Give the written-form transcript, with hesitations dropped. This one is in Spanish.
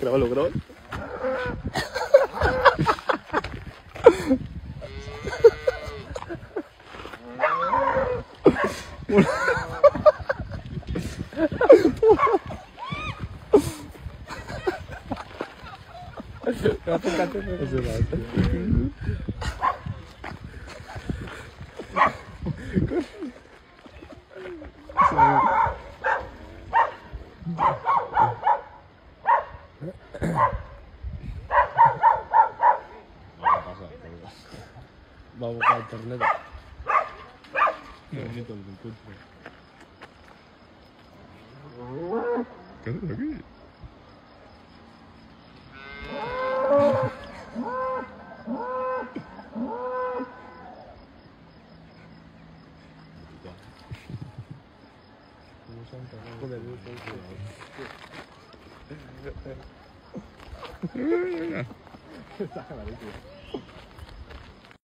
Grábalo, grábalo. Va a buscar internet. Qué bonito el encuentro. ¿Qué haces aquí? Joder,